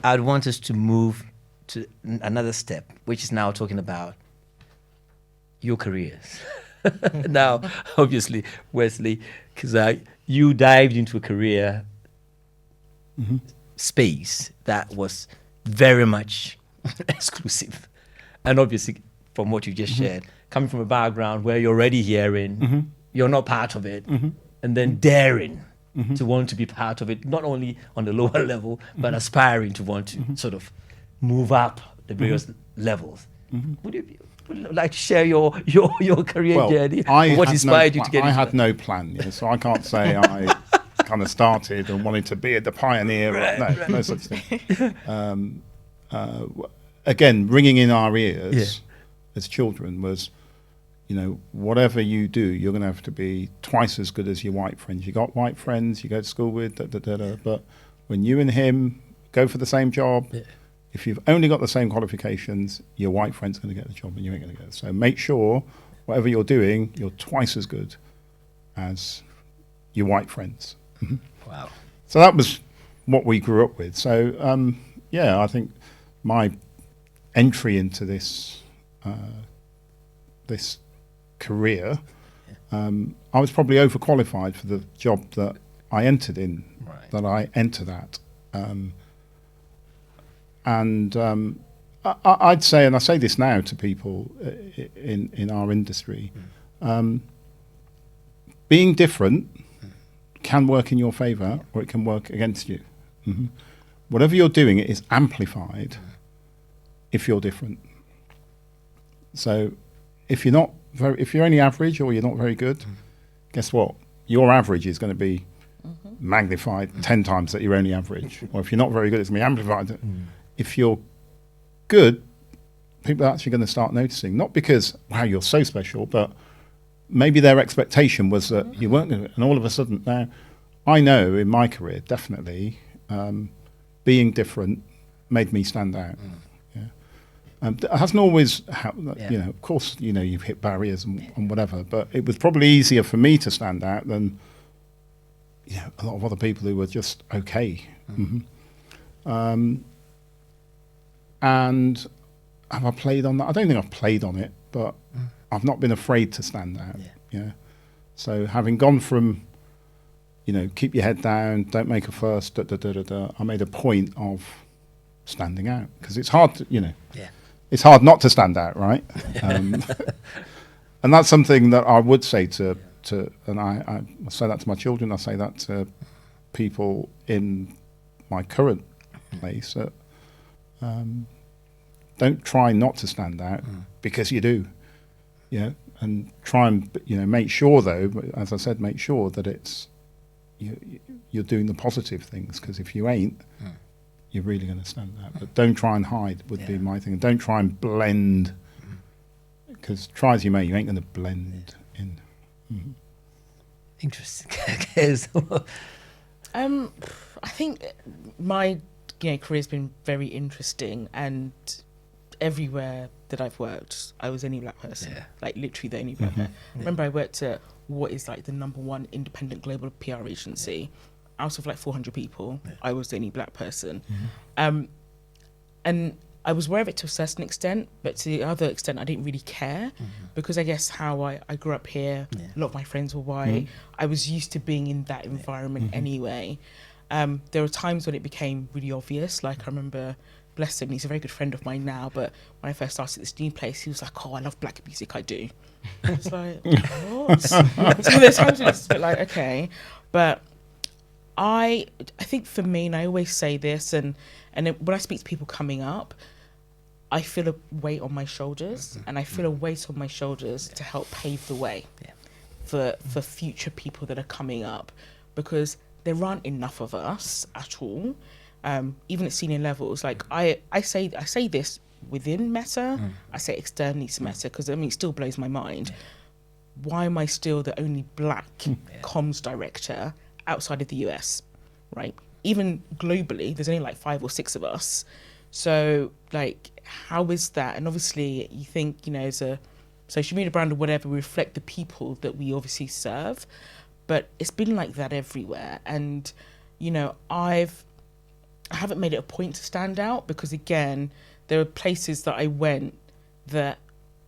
I'd want us to move to another step, which is now talking about your careers. Now, obviously, Wesley, because you dived into a career space that was very much exclusive. And obviously, from what you just shared, coming from a background where you're already hearing, you're not part of it, and then daring to want to be part of it, not only on the lower level, but aspiring to want to sort of move up the various levels. Would you like to share your career journey? What inspired you to get into I had that? no plan, so I can't say I kind of started and wanted to be the pioneer. No such thing. Again, ringing in our ears as children was, whatever you do, you're going to have to be twice as good as your white friends. You got white friends you go to school with, but when you and him go for the same job, if you've only got the same qualifications, your white friend's going to get the job and you ain't going to get it. So make sure whatever you're doing, you're twice as good as your white friends. Wow. So that was what we grew up with. So, I think my entry into this this career, I was probably overqualified for the job that I entered in, that I entered at. I'd say, and I say this now to people in our industry, being different can work in your favour or it can work against you. Whatever you're doing, it is amplified if you're different. So if you're only average or you're not very good, guess what? Your average is going to be magnified 10 times that you're only average. Or if you're not very good, it's going to be amplified. If you're good, people are actually going to start noticing. Not because, wow, you're so special, but maybe their expectation was that you weren't going to. And all of a sudden, now, I know in my career, definitely, being different made me stand out. It hasn't always, of course, you've hit barriers and whatever, but it was probably easier for me to stand out than a lot of other people who were just okay. And have I played on that? I don't think I've played on it, but I've not been afraid to stand out. So having gone from, keep your head down, don't make a fuss, I made a point of standing out because it's hard to, it's hard not to stand out, right? And that's something that I would say and I say that to my children, I say that to people in my current place, that don't try not to stand out because you do, and try and make sure though, as I said, make sure that it's you're doing the positive things, because if you ain't, you're really going to stand out. But don't try and hide would be my thing. Don't try and blend, because try as you may, you ain't going to blend in. Interesting. I think my career's been very interesting, and everywhere that I've worked, I was the only black person, like literally the only black person. Remember, I worked at what is like the #1 independent global PR agency. Out of like 400 people, I was the only black person. And I was aware of it to a certain extent, but to the other extent, I didn't really care, because I guess how I grew up here, a lot of my friends were white. I was used to being in that environment anyway. There were times when it became really obvious. Like I remember, bless him, he's a very good friend of mine now, but when I first started this new place, he was like, "Oh, I love black music, I do." I was like, what? So there's times when it's a bit like, okay. But I think for me, and I always say this, and when I speak to people coming up, I feel a weight on my shoulders, and I feel a weight on my shoulders to help pave the way for future people that are coming up, because there aren't enough of us at all, even at senior levels. Like I say this within Meta, I say externally to Meta, because it still blows my mind. Why am I still the only black comms director outside of the US, right? Even globally, there's only like 5 or 6 of us. So like, how is that? And obviously you think, as a social media brand or whatever, we reflect the people that we obviously serve, but it's been like that everywhere. And, I haven't made it a point to stand out, because again, there are places that I went that,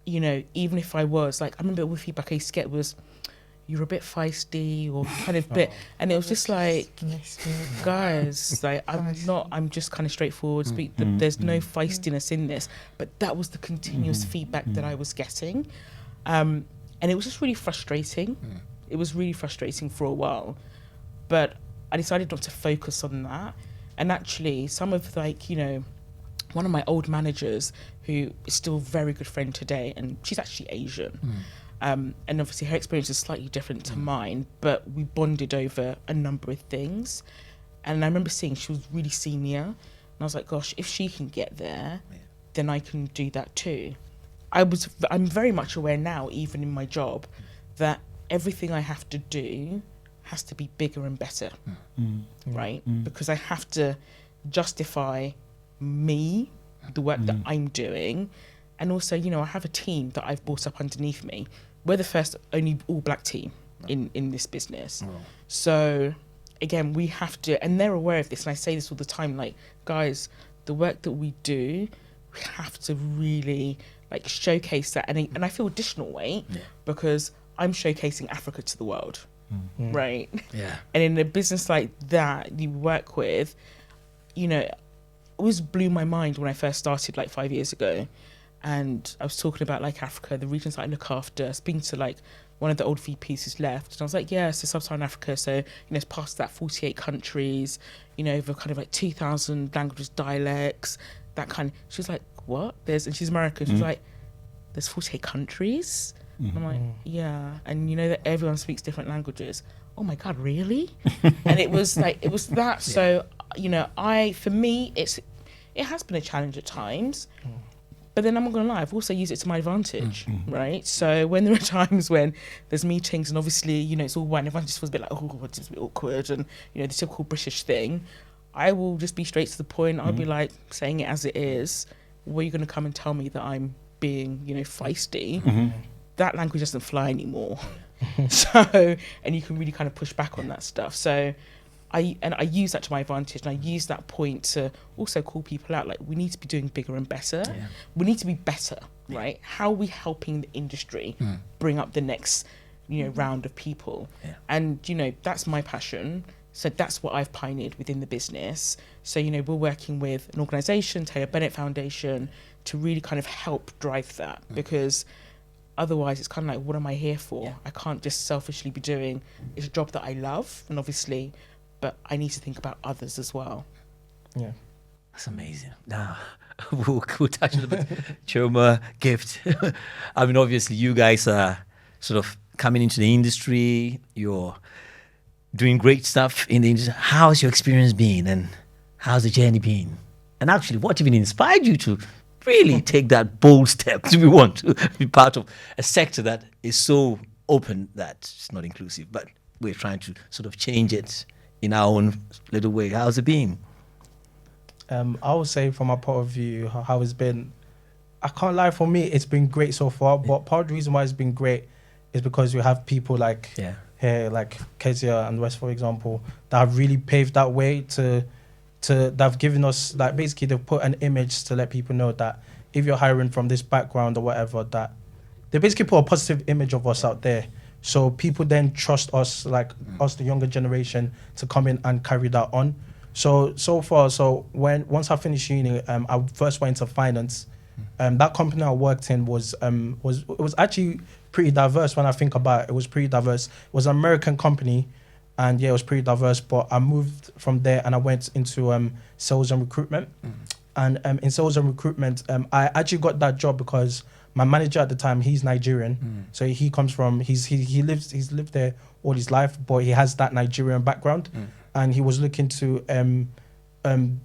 you know, even if I was like, I remember with feedback I used to get was, you're a bit feisty or kind of bit, and it was just like, guys, like I'm just kind of straightforward. There's no feistiness in this, but that was the continuous feedback that I was getting, and it was just really frustrating. It was really frustrating for a while, but I decided not to focus on that. And actually, some of like, you know, one of my old managers, who is still a very good friend today, and she's actually Asian. And obviously her experience is slightly different to mine, but we bonded over a number of things. And I remember seeing she was really senior, and I was like, gosh, if she can get there, then I can do that too. I'm very much aware now, even in my job, that everything I have to do has to be bigger and better, right? Because I have to justify me, the work that I'm doing, and also, you know, I have a team that I've brought up underneath me. We're the first only all-black team in this business. So again, we have to, and they're aware of this, and I say this all the time, like, guys, the work that we do, we have to really like showcase that, and I feel additional weight because I'm showcasing Africa to the world, right? Yeah. And in a business like that you work with, you know, it always blew my mind when I first started like 5 years ago. And I was talking about like Africa, the regions that I look after, speaking to like one of the old VPs who's left. And I was like, yeah, so Sub-Saharan Africa. So, you know, it's past that 48 countries, you know, over kind of like 2,000 languages, dialects, that kind of, she was like, what? And she's American. She was like, there's 48 countries? And I'm like, yeah. And you know that everyone speaks different languages. Oh my God, really? And it was like, it was that. So, you know, for me, it has been a challenge at times. But then I'm not going to lie, I've also used it to my advantage, right? So when there are times when there's meetings and obviously, you know, it's all white and everyone just feels a bit like, oh, it's just a bit awkward and, you know, the typical British thing, I will just be straight to the point. I'll be like, saying it as it is. Were you going to come and tell me that I'm being, you know, feisty? That language doesn't fly anymore. So, and you can really kind of push back on that stuff. So I use that to my advantage, and I use that point to also call people out. Like, we need to be doing bigger and better. We need to be better, right? How are we helping the industry bring up the next, you know, round of people? And, you know, that's my passion. So that's what I've pioneered within the business. So, you know, we're working with an organisation, Taylor Bennett Foundation, to really kind of help drive that, because otherwise it's kind of like, what am I here for? I can't just selfishly be doing, it's a job that I love, and obviously, but I need to think about others as well. Yeah. That's amazing. Now, we'll touch on the Chioma gift. I mean, obviously, you guys are sort of coming into the industry. You're doing great stuff in the industry. How's your experience been, and how's the journey been? And actually, what even inspired you to really take that bold step to want to be part of a sector that is so open that it's not inclusive, but we're trying to sort of change it in our own little way? How's it been? I would say from my point of view, how it's been, I can't lie, for me, it's been great so far. But part of the reason why it's been great is because you have people like here, like KEZIA and West, for example, that have really paved that way that have given us, like, basically they've put an image to let people know that if you're hiring from this background or whatever, that they basically put a positive image of us out there. So people then trust us, like us, the younger generation, to come in and carry that on. So far, once I finished uni, I first went into finance. That company I worked in was actually pretty diverse. When I think about it, it was pretty diverse. It was an American company, and yeah, it was pretty diverse. But I moved from there and I went into sales and recruitment. And in sales and recruitment, I actually got that job because my manager at the time, he's Nigerian. So he comes from, he's lived there all his life, but he has that Nigerian background. And he was looking to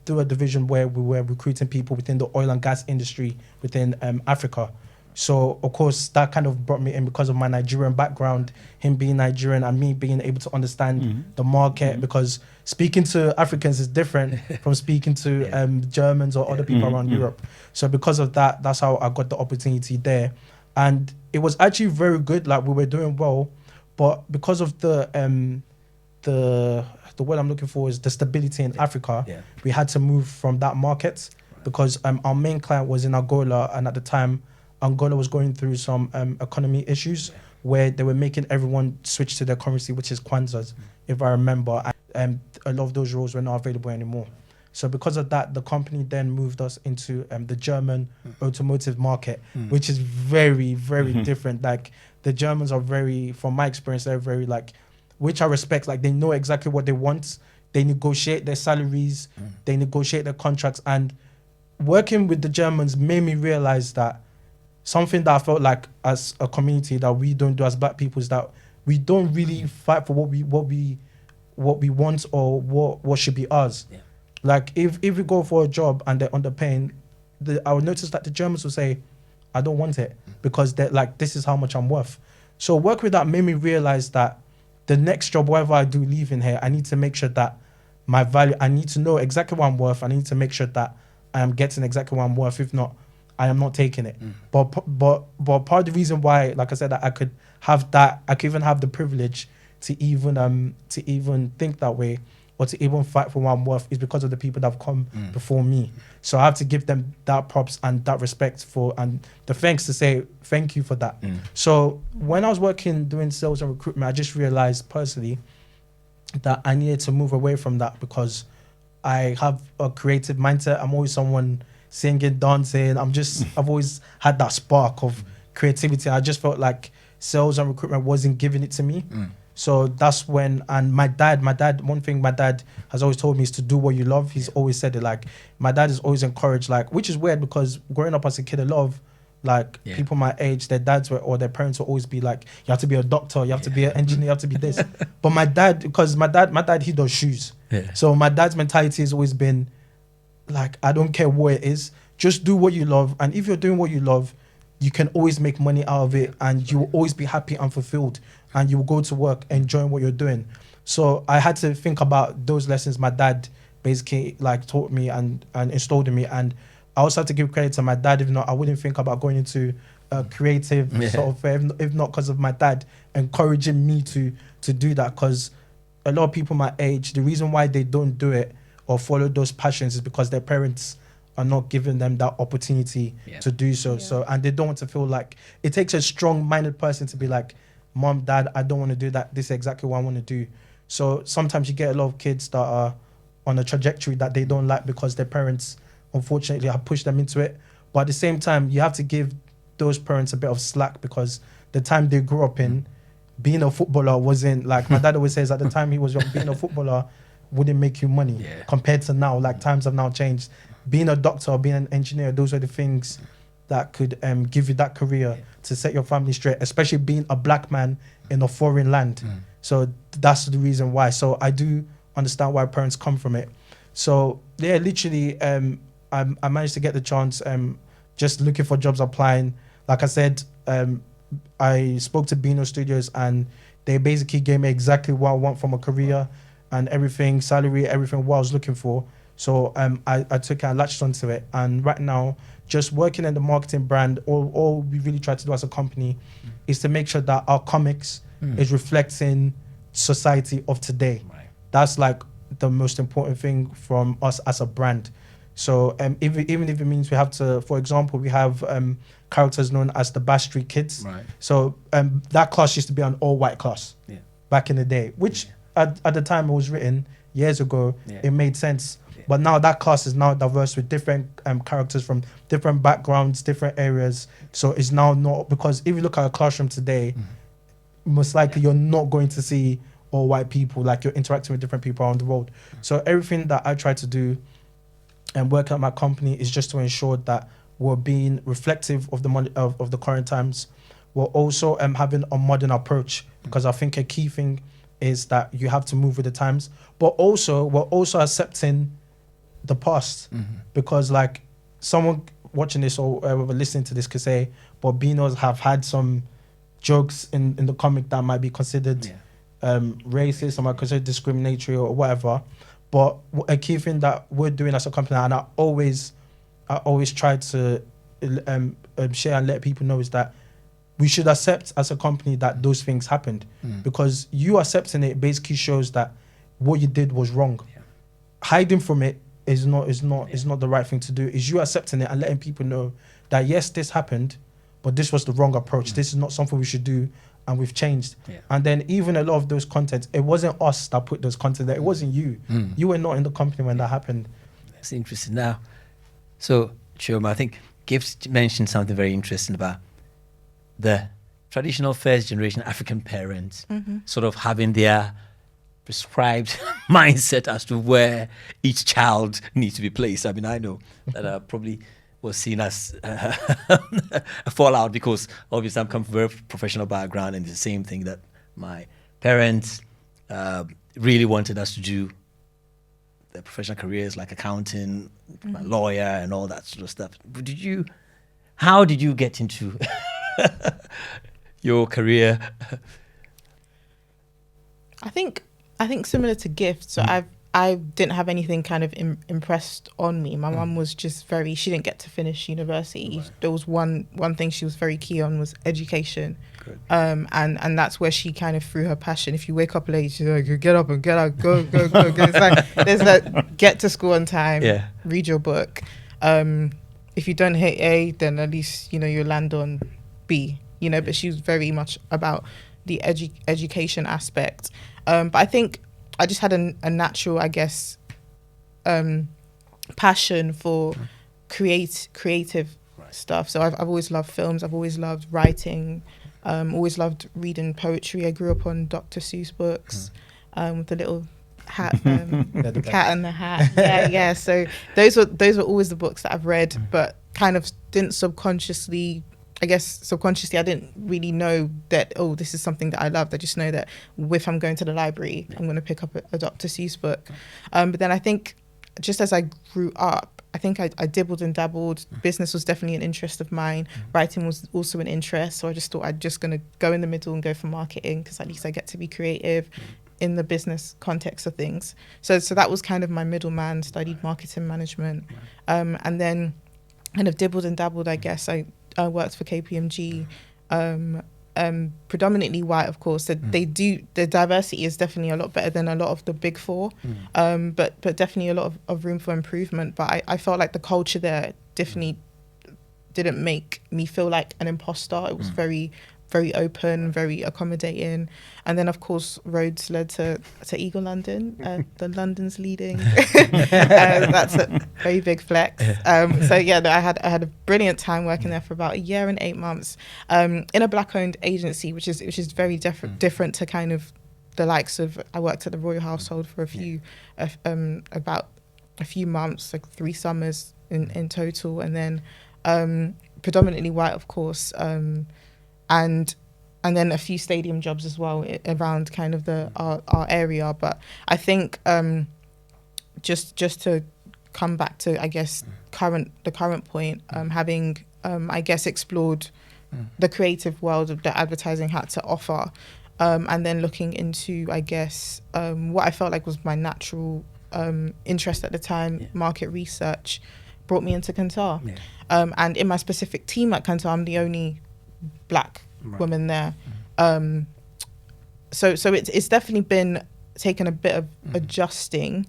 do a division where we were recruiting people within the oil and gas industry within Africa. So, of course, that kind of brought me in because of my Nigerian background, him being Nigerian and me being able to understand the market, because speaking to Africans is different from speaking to Germans or other people around Europe. So because of that, that's how I got the opportunity there. And it was actually very good. Like, we were doing well, but because of the the word I'm looking for is the stability in Africa. Yeah. We had to move from that market because our main client was in Angola, and at the time, Angola was going through some economy issues where they were making everyone switch to their currency, which is Kwanzas, if I remember. And a lot of those roles were not available anymore. So because of that, the company then moved us into the German automotive market, which is very, very different. Like the Germans are very, from my experience, they're very like, which I respect. Like they know exactly what they want. They negotiate their salaries, they negotiate their contracts. And working with the Germans made me realize that something that I felt like as a community that we don't do as Black people is that we don't really fight for what we want or what should be ours. Yeah. Like if we go for a job and they're underpaying, I would notice that the Germans will say, I don't want it because they're like, this is how much I'm worth. So work with that made me realize that the next job, whatever I do leaving here, I need to make sure that my value, I need to know exactly what I'm worth. I need to make sure that I am getting exactly what I'm worth. If not, I am not taking it. But part of the reason why, like I said, that I could have that, I could even have the privilege to even think that way or to even fight for what I'm worth is because of the people that have come before me. So I have to give them that props and that respect for, and the thanks to say thank you for that. So when I was doing sales and recruitment, I just realized personally that I needed to move away from that because I have a creative mindset. I'm always someone singing, dancing. I've always had that spark of creativity. I just felt like sales and recruitment wasn't giving it to me. So that's when, and my dad, one thing my dad has always told me is to do what you love. He's always said it. Like my dad is always encouraged, like, which is weird because growing up as a kid, a lot of like people my age, their dads or their parents will always be like, you have to be a doctor, you have to be an engineer, you have to be this. But my dad, because my dad, he does shoes. Yeah. So my dad's mentality has always been like, I don't care what it is, just do what you love. And if you're doing what you love, you can always make money out of it and you will always be happy and fulfilled and you will go to work enjoying what you're doing. So I had to think about those lessons my dad basically like taught me and installed in me. And I also have to give credit to my dad. If not, I wouldn't think about going into a creative sort of, if not because of my dad encouraging me to do that. Because a lot of people my age, the reason why they don't do it or follow those passions is because their parents are not giving them that opportunity to do so. Yeah. So, and they don't want to feel like, it takes a strong-minded person to be like, Mom, Dad, I don't want to do that. This is exactly what I want to do. So sometimes you get a lot of kids that are on a trajectory that they don't like because their parents, unfortunately, have pushed them into it. But at the same time, you have to give those parents a bit of slack because the time they grew up in, being a footballer wasn't, like my dad always says, at the time he was young, being a footballer wouldn't make you money compared to now. Like times have now changed. Being a doctor or being an engineer, those are the things that could give you that career to set your family straight, especially being a Black man in a foreign land. So that's the reason why. So I do understand why parents come from it. So yeah, literally, I managed to get the chance, just looking for jobs, applying. Like I said, I spoke to Beano Studios and they basically gave me exactly what I want from a career and everything, salary, everything what I was looking for. So I took it, I latched onto it. And right now, just working in the marketing brand, all we really try to do as a company is to make sure that our comics is reflecting society of today. Right. That's like the most important thing from us as a brand. So even if it means we have to, for example, we have characters known as the Bash Street Kids. Right. So that class used to be an all-white class back in the day, which at the time it was written years ago, it made sense. But now that class is now diverse with different characters from different backgrounds, different areas. So it's now not, because if you look at a classroom today, most likely you're not going to see all white people, like you're interacting with different people around the world. So everything that I try to do and work at my company is just to ensure that we're being reflective of the current times. We're also having a modern approach, because I think a key thing is that you have to move with the times, but also we're also accepting the past, because like someone watching this or listening to this could say, but Beanos have had some jokes in the comic that might be considered racist or might be considered discriminatory or whatever. But a key thing that we're doing as a company, and I always try to share and let people know, is that we should accept as a company that those things happened, because you accepting it basically shows that what you did was wrong. Hiding from it is not the right thing to do. Is you accepting it and letting people know that yes, this happened, but this was the wrong approach. This is not something we should do, and we've changed. And then even a lot of those contents, it wasn't us that put those content there. It wasn't you. You were not in the company when that happened. That's interesting. Now, so Chioma, I think Gibbs mentioned something very interesting about the traditional first generation African parents sort of having their prescribed mindset as to where each child needs to be placed. I mean, I know that probably was seen as a fallout, because obviously I'm coming from a very professional background, and it's the same thing that my parents really wanted us to do. Their professional careers like accounting, lawyer, and all that sort of stuff. How did you get into your career? I think similar to Gift. So I didn't have anything kind of impressed on me. My mum was just she didn't get to finish university. Right. There was one thing she was very key on was education. Good. And that's where she kind of threw her passion. If you wake up late, she's like, you get up and get out, go. It's like, there's that get to school on time, read your book. If you don't hit A, then at least, you land on B, but she was very much about the education aspect. But I think I just had a natural, I guess, passion for creative stuff. So I've always loved films. I've always loved writing. Always loved reading poetry. I grew up on Dr. Seuss books with the little hat, the cat and the hat. Yeah. So those were always the books that I've read, but kind of didn't subconsciously, I didn't really know that, this is something that I loved. I just know that if I'm going to the library, I'm going to pick up a Dr. Seuss book. But then I think just as I grew up, I think I dibbled and dabbled. Business was definitely an interest of mine. Writing was also an interest. So I just thought I'm just going to go in the middle and go for marketing, because at least I get to be creative in the business context of things. So that was kind of my middleman, studied marketing management. And then kind of dibbled and dabbled, I guess. I worked for KPMG, predominantly white, of course. So the diversity is definitely a lot better than a lot of the big four, but definitely a lot of room for improvement. But I felt like the culture there definitely didn't make me feel like an imposter. It was very, very open, very accommodating. And then, of course, roads led to Eagle London, the London's leading. That's a very big flex. I had a brilliant time working there for about a year and 8 months in a Black-owned agency, which is very different to kind of the likes of. I worked at the Royal Household for about a few months, like 3 summers in total, and then predominantly white, of course. And then a few stadium jobs as well around kind of our area. But I think just to come back to, I guess, the current point, having I guess explored the creative world of the advertising had to offer, and then looking into, I guess, what I felt like was my natural interest at the time, market research, brought me into Kantar. And in my specific team at Kantar, I'm the only Black woman there. So it's definitely been taken a bit of adjusting.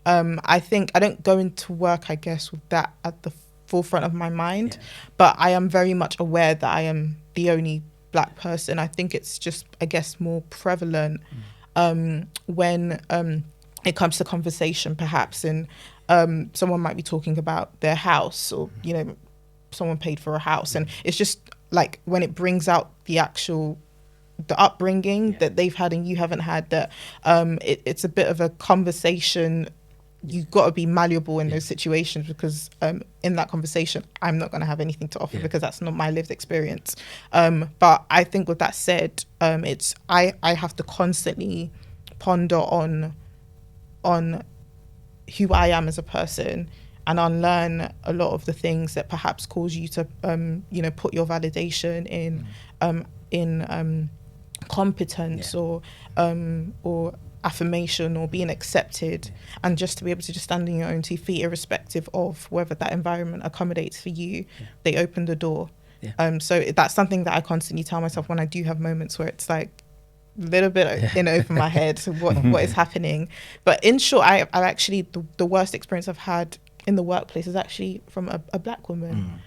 I think I don't go into work, I guess, with that at the forefront of my mind, but I am very much aware that I am the only Black person. I think it's just, I guess, more prevalent when it comes to conversation, perhaps, and someone might be talking about their house, or someone paid for a house, and it's just like when it brings out the upbringing that they've had and you haven't had, that it's a bit of a conversation. You've got to be malleable in those situations, because in that conversation I'm not going to have anything to offer because that's not my lived experience. But I think with that said, it's I have to constantly ponder on who I am as a person, and unlearn a lot of the things that perhaps cause you to put your validation in competence or affirmation or being accepted, and just to be able to just stand on your own 2 feet, irrespective of whether that environment accommodates for you. They open the door. So that's something that I constantly tell myself when I do have moments where it's like a little bit in over my head, so what is happening. But in short, I actually, the worst experience I've had in the workplace is actually from a black woman,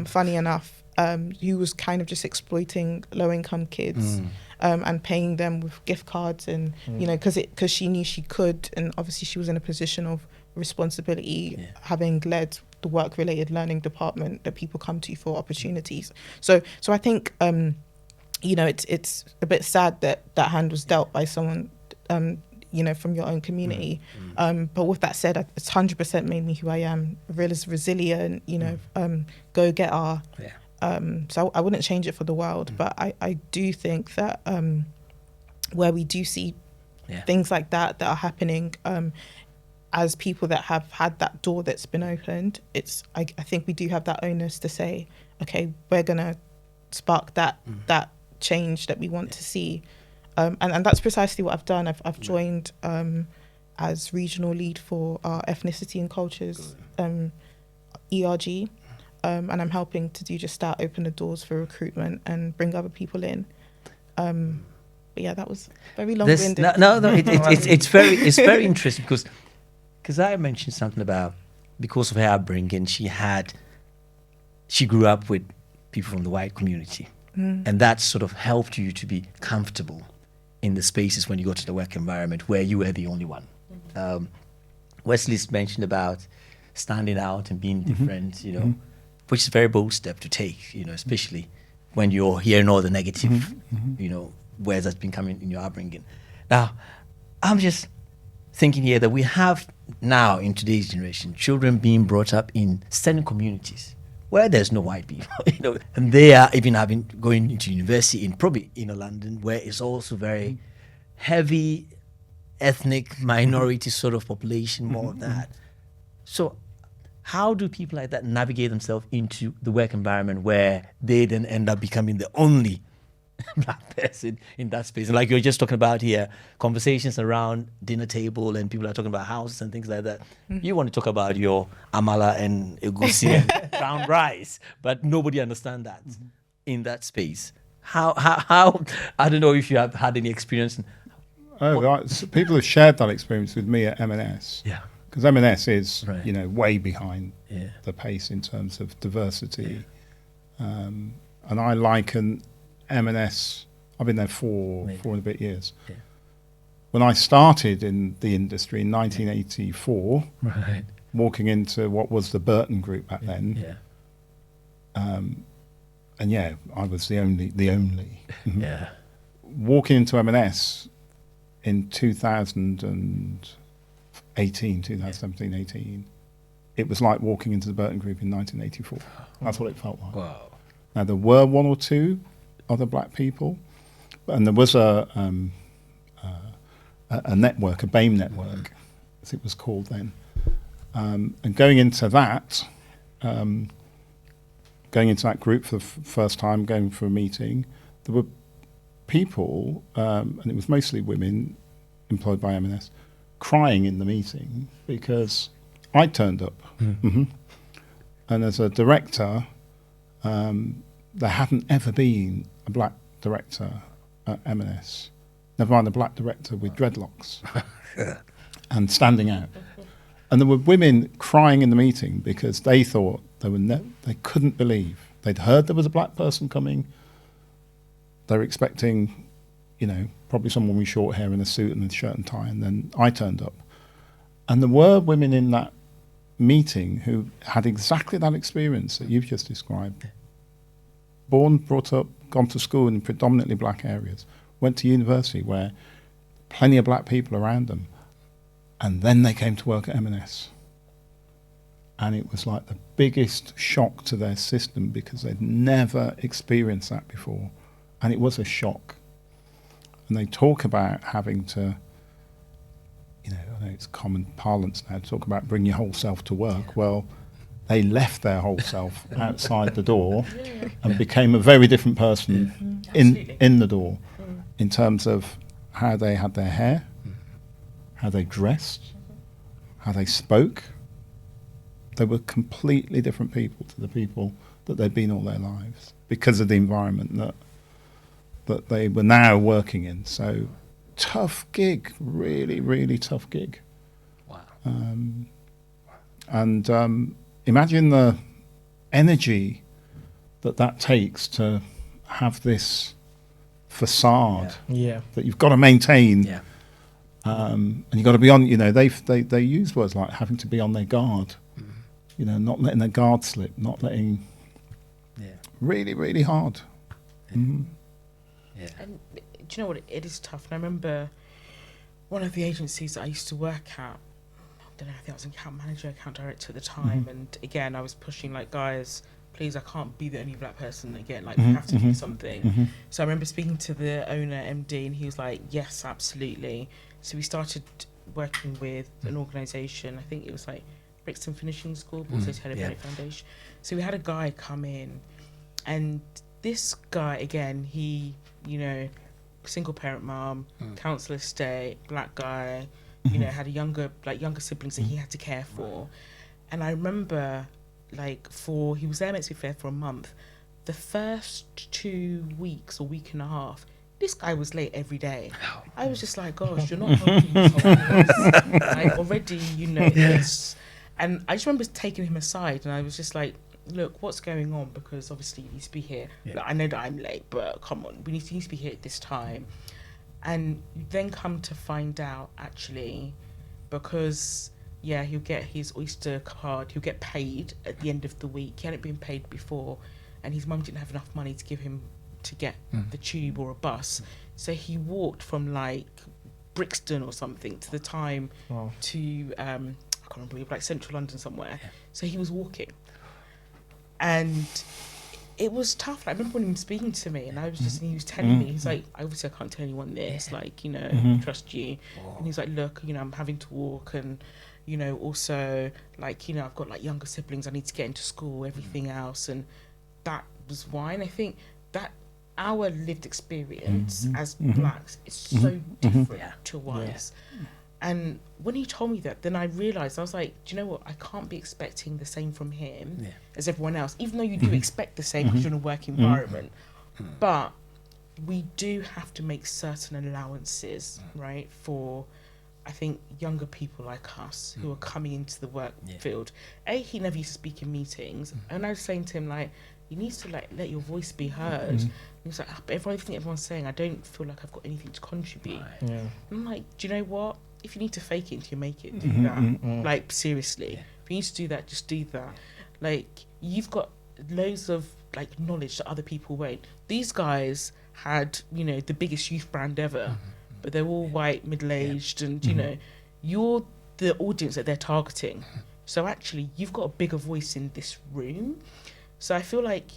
funny enough, who was kind of just exploiting low-income kids and paying them with gift cards, and you know, because she knew she could, and obviously she was in a position of responsibility, having led the work-related learning department that people come to for opportunities. So I think you know, it's a bit sad that hand was dealt by someone you know, from your own community. But with that said, it's 100% made me who I am, resilient, you know, go-getter. So I wouldn't change it for the world, but I do think that where we do see things like that are happening, as people that have had that door that's been opened, I think we do have that onus to say, okay, we're gonna spark that change that we want to see. And that's precisely what I've done. I've joined as regional lead for our ethnicity and cultures ERG, and I'm helping to do just that, open the doors for recruitment and bring other people in. But yeah, that was very long-winded. No, it's very interesting because I mentioned something about, because of her upbringing, she grew up with people from the white community, and that sort of helped you to be comfortable in the spaces when you go to the work environment where you were the only one. Wesley's mentioned about standing out and being different, you know, which is a very bold step to take, you know, especially when you're hearing all the negative, you know, words that's been coming in your upbringing. Now, I'm just thinking here that we have now in today's generation children being brought up in certain communities where there's no white people, you know, and they are even going into university in probably London, where it's also very heavy ethnic minority sort of population, more of that. So how do people like that navigate themselves into the work environment where they then end up becoming the only black person in that space? And like you're just talking about here, conversations around dinner table and people are talking about houses and things like that. You want to talk about your amala and egusi and brown rice, but nobody understands that in that space. How I don't know if you have had any experience. Right. So people have shared that experience with me at M&S. Yeah. Because M&S is, you know, way behind Yeah. the pace in terms of diversity. And I liken M&S, I've been there four and a bit years. Yeah. When I started in the industry in 1984, Right. walking into what was the Burton Group back then, and yeah, I was the only. Yeah. Walking into M&S in 2017, 18, it was like walking into the Burton Group in 1984. That's what it felt like. Wow. Now, there were one or two other black people, and there was a network, a BAME network, as it was called then. And going into that group for the first time, going for a meeting, there were people, and it was mostly women employed by M&S, crying in the meeting because I turned up. And as a director, there hadn't ever been a black director at M&S, never mind a black director with dreadlocks and standing out. And there were women crying in the meeting because they thought they couldn't believe. They'd heard there was a black person coming. They were expecting, you know, probably someone with short hair and a suit and a shirt and tie, and then I turned up. And there were women in that meeting who had exactly that experience that you've just described. Born, brought up, gone to school in predominantly black areas, went to university where plenty of black people around them, and then they came to work at M&S. And it was like the biggest shock to their system because they'd never experienced that before. And it was a shock. And they talk about having to, you know, I know it's common parlance now to talk about bring your whole self to work. Well, they left their whole self outside the door and became a very different person in the door in terms of how they had their hair, how they dressed, how they spoke. They were completely different people to the people that they've been all their lives because of the environment that they were now working in. So tough gig, really, really tough gig. Wow. And imagine the energy that takes to have this facade that you've got to maintain. Yeah. And you've got to be on, they use words like having to be on their guard, not letting their guard slip, not letting, really, really hard. Yeah. Yeah. And do you know what? It is tough. And I remember one of the agencies that I used to work at, I don't know, I think I was an account manager, account director at the time. And again, I was pushing like, guys, please, I can't be the only black person again. Like, we have to do something. So I remember speaking to the owner, MD, and he was like, yes, absolutely. So we started working with an organisation. I think it was like Brixton Finishing School, but also Telephonic Foundation. So we had a guy come in, and this guy, again, he, single parent mom, council estate, black guy, had younger siblings that he had to care for. And I remember, he was there meant to be there for a month. The first 2 weeks or week and a half, this guy was late every day. I was just like, gosh, you're not helping us. Already, this. And I just remember taking him aside, and I was just like, look, what's going on? Because obviously you need to be here. Yeah. I know that I'm late, but come on, you need to be here at this time. And you then come to find out, actually, because he'll get his Oyster card, he'll get paid at the end of the week. He hadn't been paid before, and his mum didn't have enough money to give him to get the tube or a bus. So he walked from Brixton or something to the time to I can't remember, central London somewhere. So he was walking, and it was tough. I remember when he was speaking to me, and I was just, and he was telling me, he's like, obviously I can't tell anyone this, trust you. And he's like, look, I'm having to walk, and also I've got younger siblings, I need to get into school, everything else. And that was why. And I think that our lived experience as blacks is so different to us. And when he told me that, then I realised, I was like, do you know what? I can't be expecting the same from him as everyone else, even though you do expect the same because you're in a work environment. But we do have to make certain allowances, right, for, I think, younger people like us who are coming into the work field. He never used to speak in meetings. And I was saying to him, you need to let your voice be heard. And he was like, everything everyone's saying, I don't feel like I've got anything to contribute. And I'm like, do you know what? If you need to fake it until you make it, do that. Seriously. If you need to do that, just do that. You've got loads of knowledge that other people won't. These guys had, the biggest youth brand ever, but they're all white, middle-aged, and you're the audience that they're targeting. So actually, you've got a bigger voice in this room. So I feel like,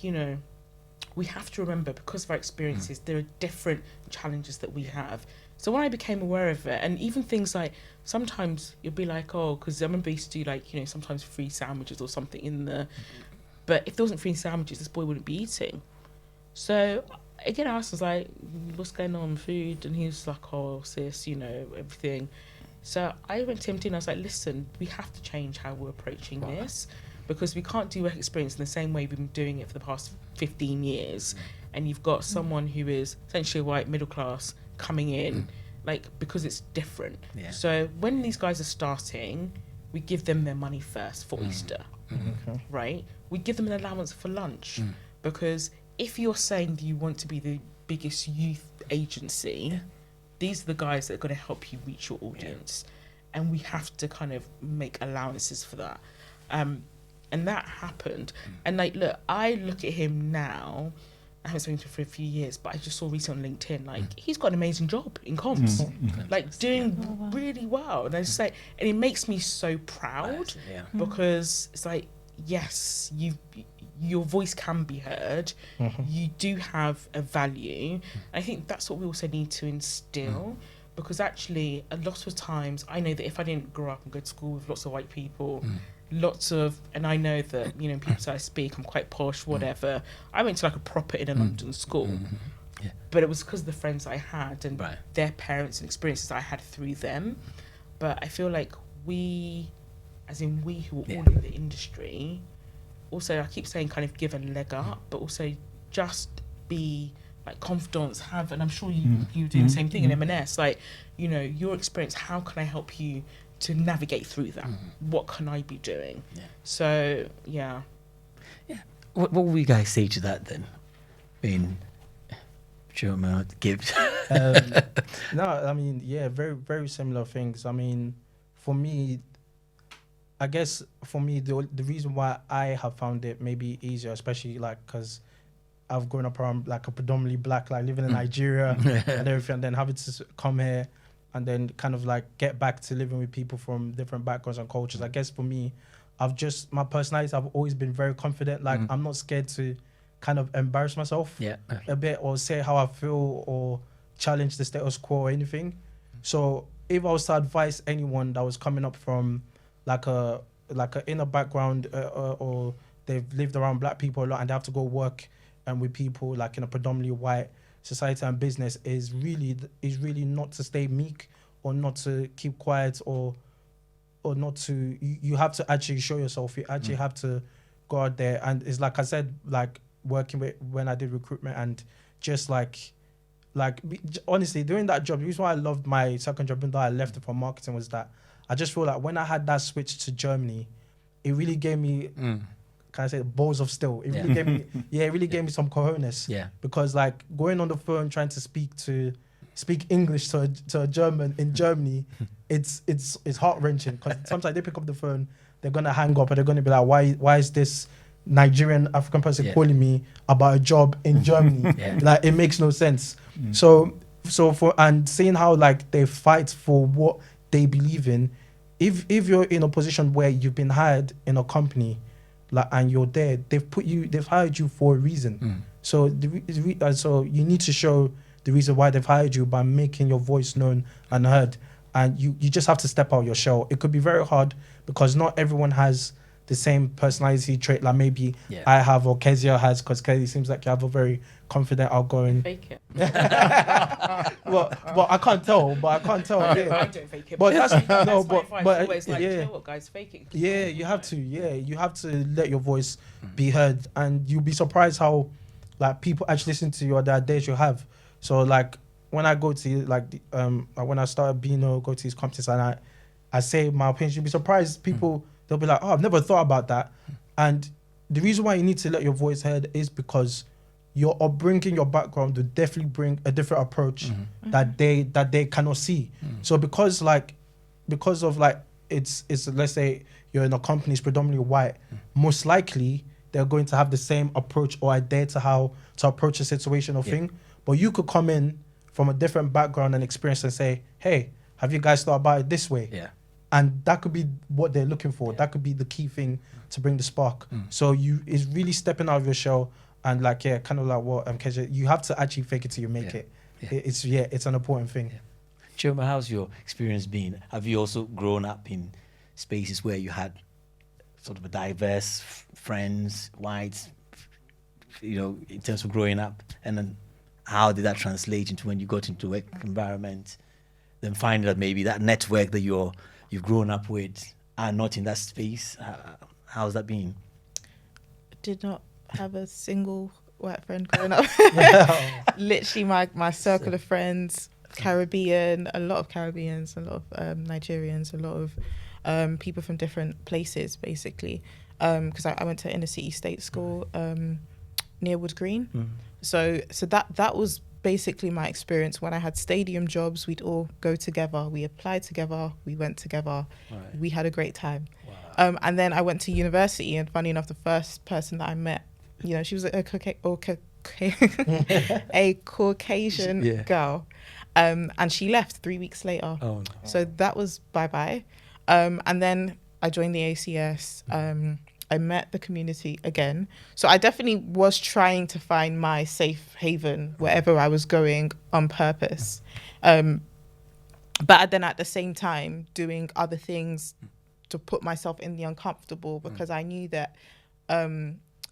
we have to remember, because of our experiences, there are different challenges that we have. So when I became aware of it, and even things like, sometimes you'll be like, because I remember I used to do sometimes free sandwiches or something in the, but if there wasn't free sandwiches, this boy wouldn't be eating. So again, I was like, what's going on with food? And he was like, sis, everything. So I went to him and I was like, listen, we have to change how we're approaching this, because we can't do work experience in the same way we've been doing it for the past 15 years. And you've got someone who is essentially white, middle class, coming in, because it's different. So when these guys are starting, we give them their money first for Easter, right? We give them an allowance for lunch, because if you're saying that you want to be the biggest youth agency, these are the guys that are going to help you reach your audience, and we have to kind of make allowances for that. And that happened. And look, I look at him now, I haven't spoken to him for a few years, but I just saw recently on LinkedIn, he's got an amazing job in comms, doing really well. And I just and it makes me so proud, because it's yes, your voice can be heard. You do have a value. I think that's what we also need to instill, because actually a lot of times I know that if I didn't grow up and go to school with lots of white people, and I know that, people say I speak, I'm quite posh, whatever. I went to a proper inner London school, but it was because of the friends I had and their parents and experiences I had through them. But I feel like we, as in we who are all in the industry, also, I keep saying kind of give a leg up, but also just be like confidence, have, and I'm sure you do the same thing in M&S, like, you know, your experience, how can I help you to navigate through that? What can I be doing? So, yeah. What will you guys say to that then? I mean, Chioma, Gibbs. No, I mean, yeah, very, very similar things. I mean, for me, I guess for me, the reason why I have found it maybe easier, especially like because I've grown up around like a predominantly black, like living in Nigeria and everything, and then having to come here and then kind of like get back to living with people from different backgrounds and cultures. I guess for me, my personality, I've always been very confident. Like I'm not scared to kind of embarrass myself a bit or say how I feel or challenge the status quo or anything. So if I was to advise anyone that was coming up from like a inner background or they've lived around black people a lot and they have to go work with people like in a predominantly white society and business, is really not to stay meek or not to keep quiet or not to, you have to actually show yourself. You actually have to go out there. And it's like I said, like working with, when I did recruitment and just like honestly doing that job, the reason why I loved my second job, even though I left it for marketing, was that I just feel like when I had that switch to Germany, it really gave me, can I say, balls of steel. It really gave me, it really gave me some cojones. Yeah. Because like going on the phone trying to speak English to a German in Germany, it's heart wrenching. Because sometimes they pick up the phone, they're gonna hang up and they're gonna be like, why is this Nigerian African person calling me about a job in Germany? Like it makes no sense. So for, and seeing how like they fight for what they believe in, if you're in a position where you've been hired in a company, like, and you're there, they've hired you for a reason. So so you need to show the reason why they've hired you by making your voice known and heard. And you just have to step out your shell. It could be very hard because not everyone has the same personality trait like maybe I have or Kezia has, because Kezia seems like you have a very confident, outgoing. Fake it. well, I can't tell. I don't fake it. But that's no. But It's like, you know what, guys, fake it. Yeah, you have to. Yeah, you have to let your voice be heard, and you'll be surprised how like people actually listen to you or the ideas you have. So like when I go to like when I started Beano, go to these companies and I say my opinion, you'll be surprised. People they'll be like, oh, I've never thought about that. And the reason why you need to let your voice heard is because your upbringing, your background will definitely bring a different approach that they cannot see. So because of it's let's say you're in a company that's predominantly white, most likely they're going to have the same approach or idea to how to approach a situation or thing. But you could come in from a different background and experience and say, hey, have you guys thought about it this way? Yeah. And that could be what they're looking for. That could be the key thing to bring the spark. So it's really stepping out of your shell and like, kind of like what KEZIA, you have to actually fake it till you make it. It's an important thing. Chioma, how's your experience been? Have you also grown up in spaces where you had sort of a diverse friends, whites, you know, in terms of growing up? And then how did that translate into when you got into work environment? Then finding that maybe that network that you've grown up with are not in that space. How's that been? Did not have a single white friend growing up. Literally my circle of friends, Caribbean, a lot of Caribbeans, a lot of Nigerians, a lot of people from different places, basically. Because I went to inner city state school near Wood Green. So that was basically my experience. When I had stadium jobs, we'd all go together. We applied together. We went together. Right. We had a great time. Wow. And then I went to university, and funny enough, the first person that I met, you know, she was a Caucasian girl. And she left 3 weeks later. Oh, no. So that was bye-bye. And then I joined the ACS. I met the community again. So I definitely was trying to find my safe haven wherever I was going on purpose. But then at the same time, doing other things to put myself in the uncomfortable, because I knew that,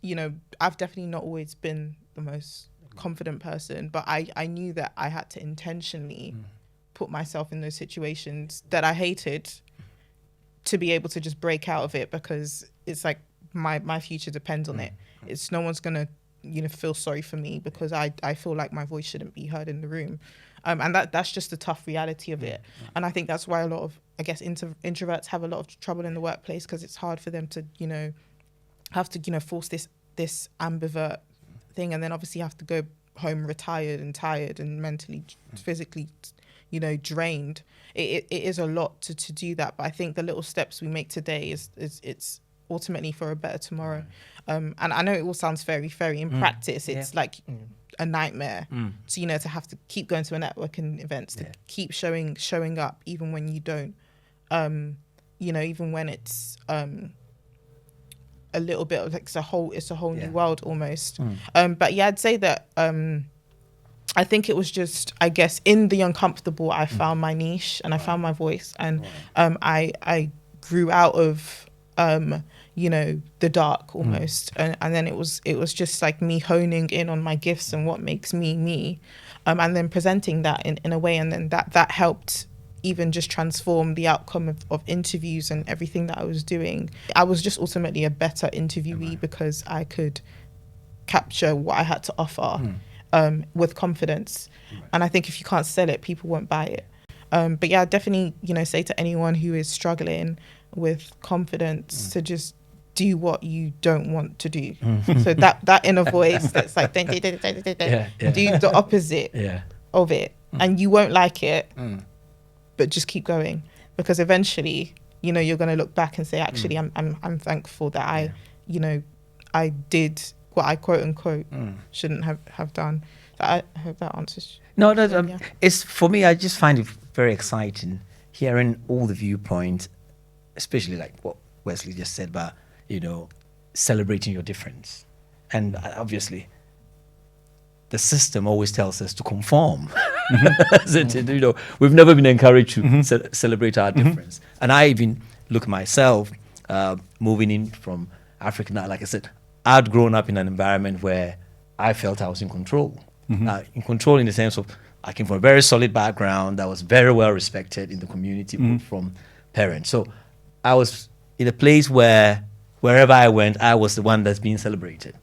you know, I've definitely not always been the most confident person, but I knew that I had to intentionally put myself in those situations that I hated to be able to just break out of it, because it's like my future depends on it. It's no one's gonna, feel sorry for me because I feel like my voice shouldn't be heard in the room. And that's just the tough reality of it. And I think that's why a lot of, I guess, introverts have a lot of trouble in the workplace, because it's hard for them to, have to, force this ambivert thing, and then obviously have to go home retired and tired and mentally, physically, drained. It is a lot to do that. But I think the little steps we make today is it's ultimately for a better tomorrow. And I know it all sounds very, very in practice. It's like a nightmare. So, to have to keep going to a networking events, to keep showing up, even when you don't, even when it's a little bit of like it's a whole new world almost. But yeah, I'd say that I think it was just, I guess, in the uncomfortable, I found my niche and I found my voice, and I grew out of the dark almost, and then it was just like me honing in on my gifts and what makes me, and then presenting that in a way, and then that helped even just transform the outcome of interviews and everything that I was doing. I was just ultimately a better interviewee because I could capture what I had to offer with confidence. And I think if you can't sell it, people won't buy it. But yeah, definitely, say to anyone who is struggling with confidence to just do what you don't want to do. So that inner voice that's like, do the opposite of it. And you won't like it, but just keep going, because eventually, you're going to look back and say, actually, I'm thankful that I did what I quote unquote shouldn't have done. I hope that answers. No, it's for me. I just find it very exciting hearing all the viewpoints, especially like what Wesley just said about celebrating your difference, and obviously the system always tells us to conform. We've never been encouraged to celebrate our difference. And I even look at myself moving in from Africa. Like I said, I'd grown up in an environment where I felt I was in control. In control in the sense of I came from a very solid background that was very well respected in the community, both from parents. So I was in a place where wherever I went, I was the one that's being celebrated.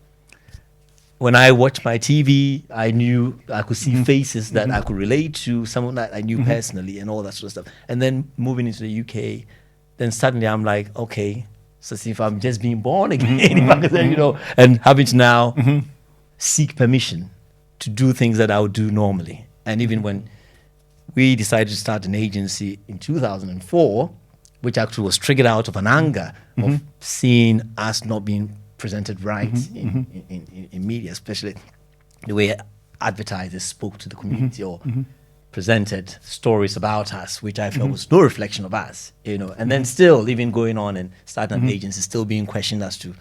When I watched my TV, I knew I could see faces that I could relate to, someone that I knew personally, and all that sort of stuff. And then moving into the UK, then suddenly I'm like, okay, so see if I'm just being born again, and having to now seek permission to do things that I would do normally. And even when we decided to start an agency in 2004, which actually was triggered out of an anger of seeing us not being presented right in media, especially the way advertisers spoke to the community or presented stories about us, which I felt was no reflection of us, and then still even going on and starting an agency, still being questioned as to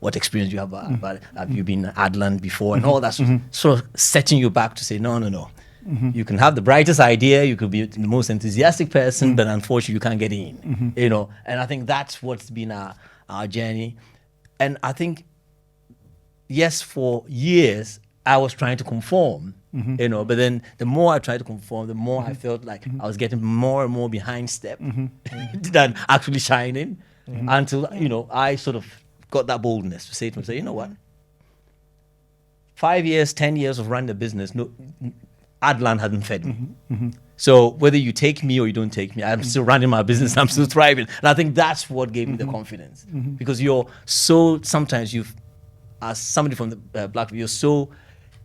what experience you have about have you been Adland before, and all that sort of setting you back to say, no. You can have the brightest idea, you could be the most enthusiastic person, but unfortunately you can't get in, and I think that's what's been our journey. And I think, yes, for years, I was trying to conform, but then the more I tried to conform, the more I felt like I was getting more and more behind step than actually shining, until, I sort of got that boldness to say to myself, you know what? 5 years, 10 years of running a business, Adlan hasn't fed me. So whether you take me or you don't take me, I'm still running my business, I'm still thriving. And I think that's what gave me the confidence. Because sometimes as somebody from the Black, you're so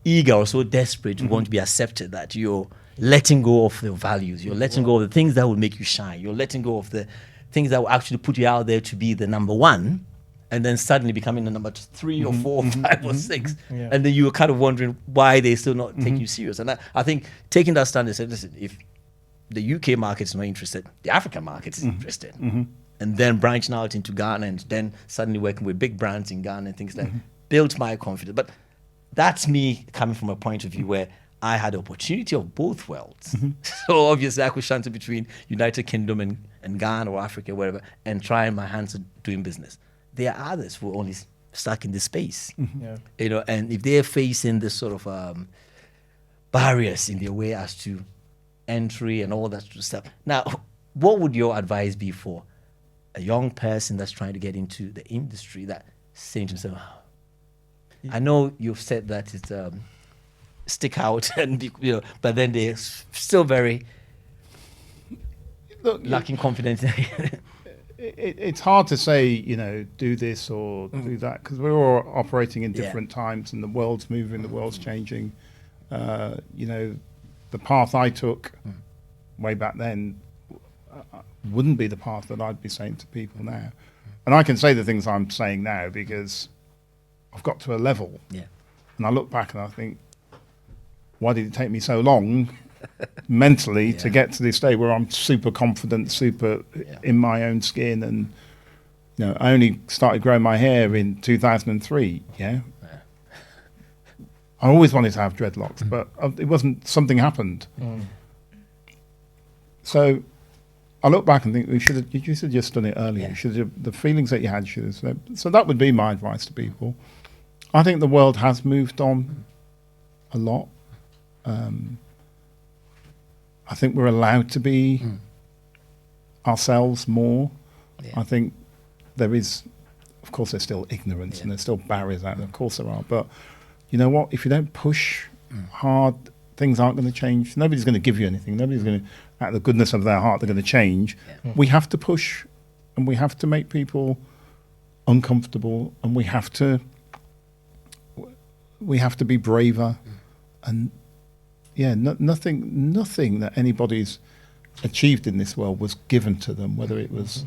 eager or so desperate to want to be accepted that you're letting go of the values, you're letting go of the things that will make you shine, you're letting go of the things that will actually put you out there to be the number one, and then suddenly becoming the number 3 or 4 or 5 or 6. And then you were kind of wondering why they still not take you serious. And I think taking that stand and saying, listen, if the UK market is not interested, the African market is interested. And then branching out into Ghana, and then suddenly working with big brands in Ghana and things like that, built my confidence. But that's me coming from a point of view where I had the opportunity of both worlds. So obviously I could shunt between United Kingdom and Ghana or Africa, wherever, and trying my hands at doing business. There are others who are only stuck in this space, and if they're facing this sort of barriers in their way as to entry and all that sort of stuff. Now, what would your advice be for a young person that's trying to get into the industry that saying to himself, I know you've said that it's stick out and be, but then they're still very lacking confidence. It's hard to say, do this or do that, because we're all operating in different times, and the world's moving, the world's changing. The path I took way back then wouldn't be the path that I'd be saying to people now. And I can say the things I'm saying now because I've got to a level. Yeah. And I look back and I think, why did it take me so long mentally to get to this day where I'm super confident, super in my own skin? And, I only started growing my hair in 2003, I always wanted to have dreadlocks, but it wasn't, something happened. So I look back and think you should have just done it earlier. You should have, the feelings that you had, should have said. So that would be my advice to people. I think the world has moved on a lot. I think we're allowed to be ourselves more. I think there is, of course, there's still ignorance and there's still barriers out there. Of course there are. But you know what? If you don't push hard, things aren't going to change. Nobody's going to give you anything. Nobody's going to, out of the goodness of their heart, they're going to change. We have to push, and we have to make people uncomfortable, and we have to be braver. And nothing that anybody's achieved in this world was given to them, whether it was,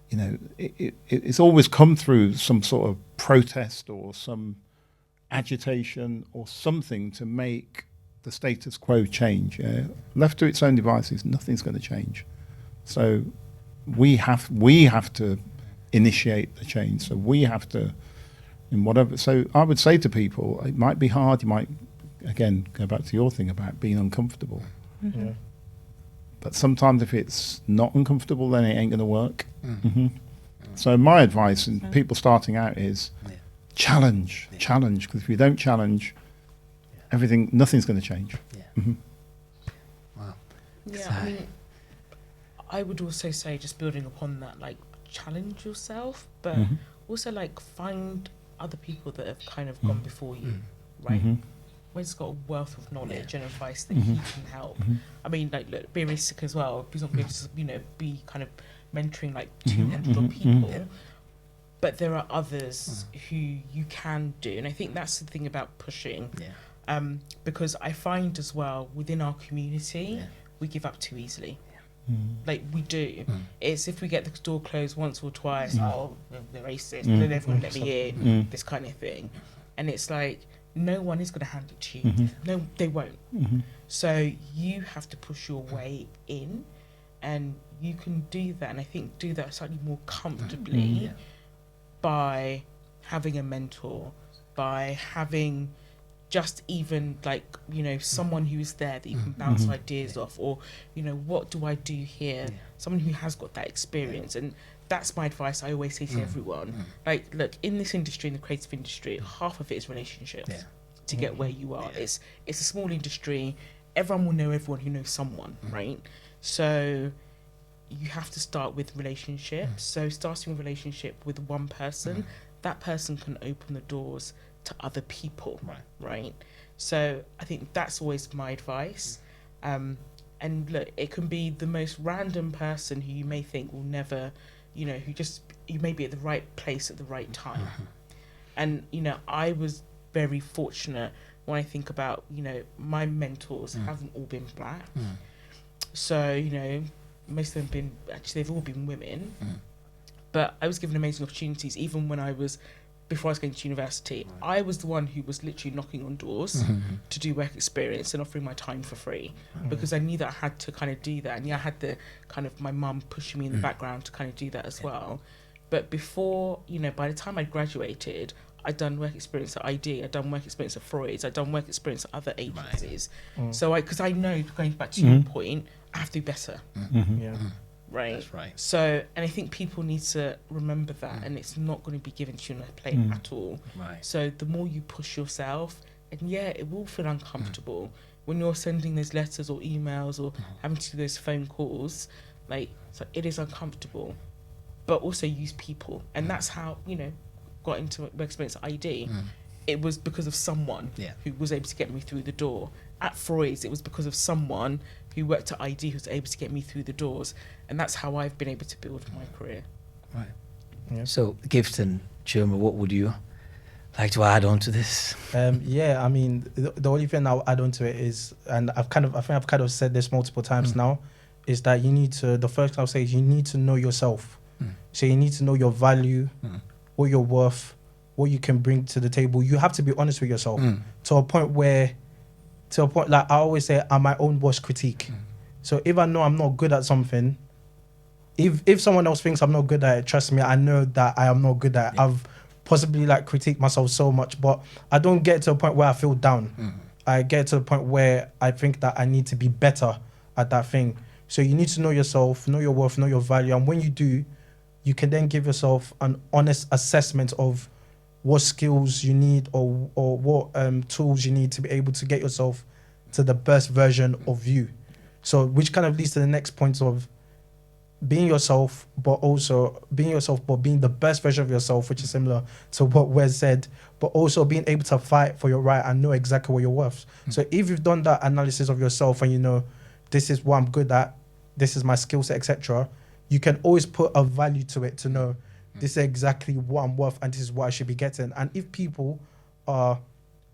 it's always come through some sort of protest or some agitation or something to make the status quo change. Left to its own devices, nothing's going to change. So we have to initiate the change. So we have to, in whatever. So I would say to people, it might be hard. You might, again, go back to your thing about being uncomfortable. But sometimes if it's not uncomfortable, then it ain't going to work. So my advice in people starting out is challenge, because if you don't challenge, nothing's going to change. Wow. Yeah, I mean, I would also say, just building upon that, like, challenge yourself, but also, like, find other people that have kind of gone before you, right? Where it's got a wealth of knowledge and advice that you can help. I mean, like, look, be realistic as well. He's not going to, be kind of mentoring like 200 odd people. But there are others who you can do. And I think that's the thing about pushing. Because I find as well, within our community, we give up too easily. Like, we do. It's if we get the door closed once or twice, they're racist, they never going to let me in, this kind of thing. And it's like, no one is going to hand it to you. No, they won't. So you have to push your way in, and you can do that. And I think do that slightly more comfortably by having a mentor, by having just even like, someone who is there that you can bounce ideas off, or, what do I do here? Someone who has got that experience. And that's my advice I always say to everyone. Like, look, in this industry, in the creative industry, half of it is relationships to get where you are. It's a small industry. Everyone will know everyone who knows someone, right? So you have to start with relationships. So starting a relationship with one person, that person can open the doors to other people, right? So I think that's always my advice. And look, it can be the most random person who you may think will never, you may be at the right place at the right time. And, I was very fortunate when I think about, my mentors haven't all been black. So, most of them they've all been women. But I was given amazing opportunities even when before I was going to university. I was the one who was literally knocking on doors to do work experience and offering my time for free, because I knew that I had to kind of do that. And I had the kind of my mum pushing me in the background to kind of do that as well. But before, by the time I graduated, I'd done work experience at ID, I'd done work experience at Freud's, I'd done work experience at other agencies. So because I know, going back to your point, I have to do better. Right. That's right. So, and I think people need to remember that, and it's not going to be given to you on a plate at all. Right. So the more you push yourself, and it will feel uncomfortable when you're sending those letters or emails or having to do those phone calls. Like, so it is uncomfortable, but also use people. And that's how, you know, got into my experience at ID. It was because of someone who was able to get me through the door. At Freud's, it was because of someone who worked at ID who was able to get me through the doors. And that's how I've been able to build my career. Right. Yeah. So, Gift and Chuma, what would you like to add on to this? Yeah, I mean, the only thing I'll add on to it is, and I think I've kind of said this multiple times now, is that you need to, the first thing I'll say is you need to know yourself. So you need to know your value, what you're worth, what you can bring to the table. You have to be honest with yourself to a point like I always say, I'm my own worst critique. So if I know I'm not good at something, if someone else thinks I'm not good at it, trust me, I know that I am not good at it. I've possibly like critiqued myself so much, but I don't get to a point where I feel down. I get to a point where I think that I need to be better at that thing. So you need to know yourself, know your worth, know your value. And when you do, you can then give yourself an honest assessment of what skills you need or what tools you need to be able to get yourself to the best version of you. So which kind of leads to the next point of being yourself, but being the best version of yourself, which is similar to what Wes said, but also being able to fight for your right and know exactly what you're worth. So if you've done that analysis of yourself and you know, this is what I'm good at, this is my skill set, etc., you can always put a value to it to know this is exactly what I'm worth and this is what I should be getting. And if people are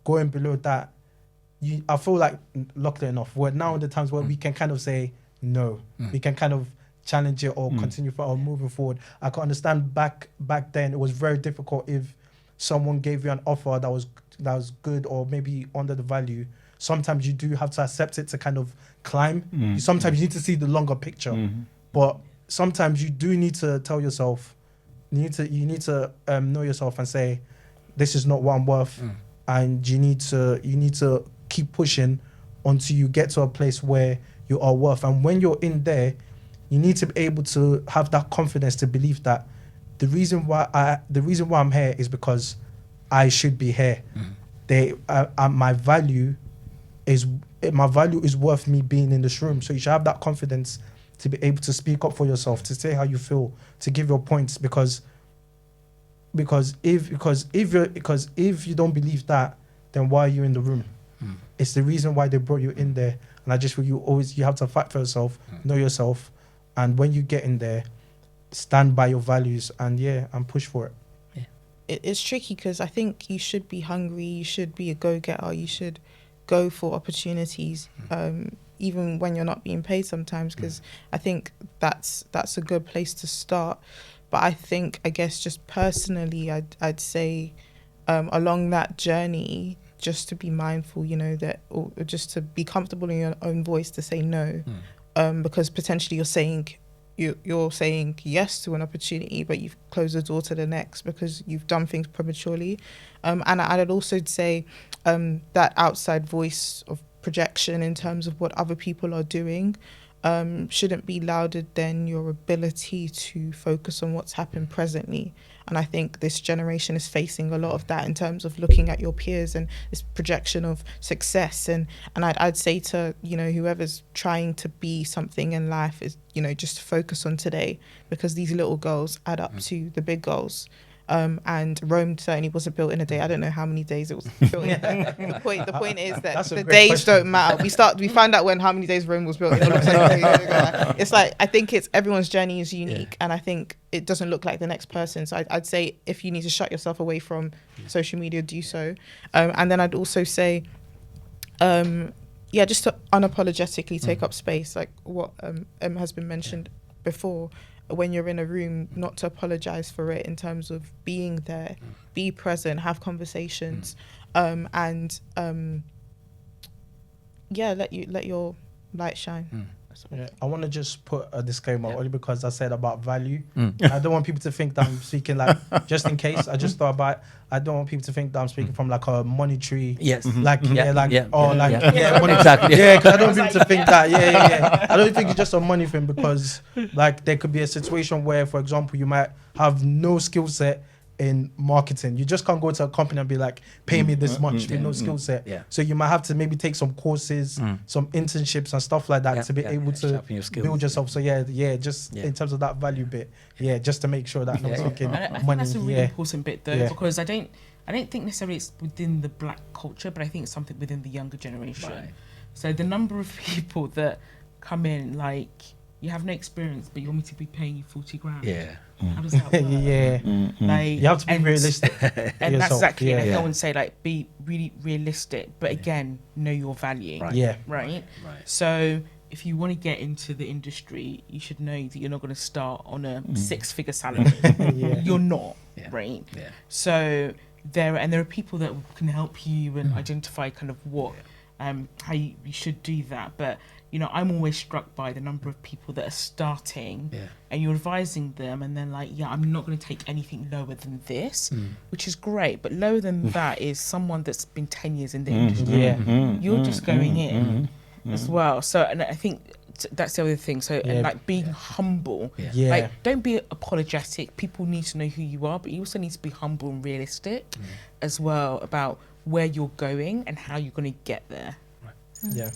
going below that, I feel like, luckily enough, we're now in the times where we can kind of say no. We can kind of challenge it or continue or moving forward. I can understand back then it was very difficult if someone gave you an offer that was good or maybe under the value. Sometimes you do have to accept it to kind of climb. Sometimes you need to see the longer picture, but sometimes you do need to tell yourself, you need to know yourself and say, this is not what I'm worth, and you need to keep pushing until you get to a place where you are worth. And when you're in there, you need to be able to have that confidence to believe that the reason why I'm here is because I should be here. My value is worth me being in this room. So you should have that confidence to be able to speak up for yourself, to say how you feel, to give your points, because if you don't believe that, then why are you in the room? It's the reason why they brought you in there. And I just feel you have to fight for yourself, know yourself, and when you get in there, stand by your values and push for it. It's tricky because I think you should be hungry, you should be a go-getter, you should go for opportunities, even when you're not being paid sometimes, because I think that's a good place to start. But I guess just personally, I'd say along that journey, just to be mindful, you know, that, or just to be comfortable in your own voice to say no, because potentially you're saying yes to an opportunity, but you've closed the door to the next because you've done things prematurely. And I'd also say that outside voice of projection in terms of what other people are doing shouldn't be louder than your ability to focus on what's happened presently. And I think this generation is facing a lot of that in terms of looking at your peers and this projection of success. And I'd say to, you know, whoever's trying to be something in life is, you know, just focus on today, because these little goals add up to the big goals. And Rome certainly wasn't built in a day. I don't know how many days it was built in. The point is that the days don't matter. We find out how many days Rome was built in. It's like, I think everyone's journey is unique, and I think it doesn't look like the next person. So I'd say if you need to shut yourself away from social media, do so. And then I'd also say, just to unapologetically take up space, like what has been mentioned before. When you're in a room, not to apologize for it in terms of being there, be present, have conversations, let your light shine. I want to just put a disclaimer only because I said about value. I don't want people to think that I'm speaking like, just in case, I just thought about, I don't want people to think that I'm speaking from like a monetary, exactly. because I don't want people to think that, I don't think it's just a money thing, because like there could be a situation where, for example, you might have no skill set in marketing. You just can't go to a company and be like, pay me this much with no skill set. Yeah. So you might have to maybe take some courses, some internships and stuff like that to be able to Sharpen your skills. build yourself. So just in terms of that value bit, just to make sure that no one's looking I think money. that's a really important bit though, because I don't think necessarily it's within the black culture, but I think it's something within the younger generation. Right. So the number of people that come in, like, you have no experience, but you want me to be paying you 40 grand. Yeah. How does that work? Like, you have to be realistic. And that's exactly it. Yeah. I would say, like, be really realistic, but again, know your value. Right. Right. So if you want to get into the industry, you should know that you're not going to start on a 6-figure salary. You're not, right? Yeah. So there are people that can help you and identify kind of what, how you should do that. But you know, I'm always struck by the number of people that are starting, and you're advising them, and then like, I'm not going to take anything lower than this, which is great. But lower than that is someone that's been 10 years in the industry. You're just going in as well. So, and I think that's the other thing. So, and like being humble, like don't be apologetic. People need to know who you are, but you also need to be humble and realistic as well about where you're going and how you're going to get there. Yeah.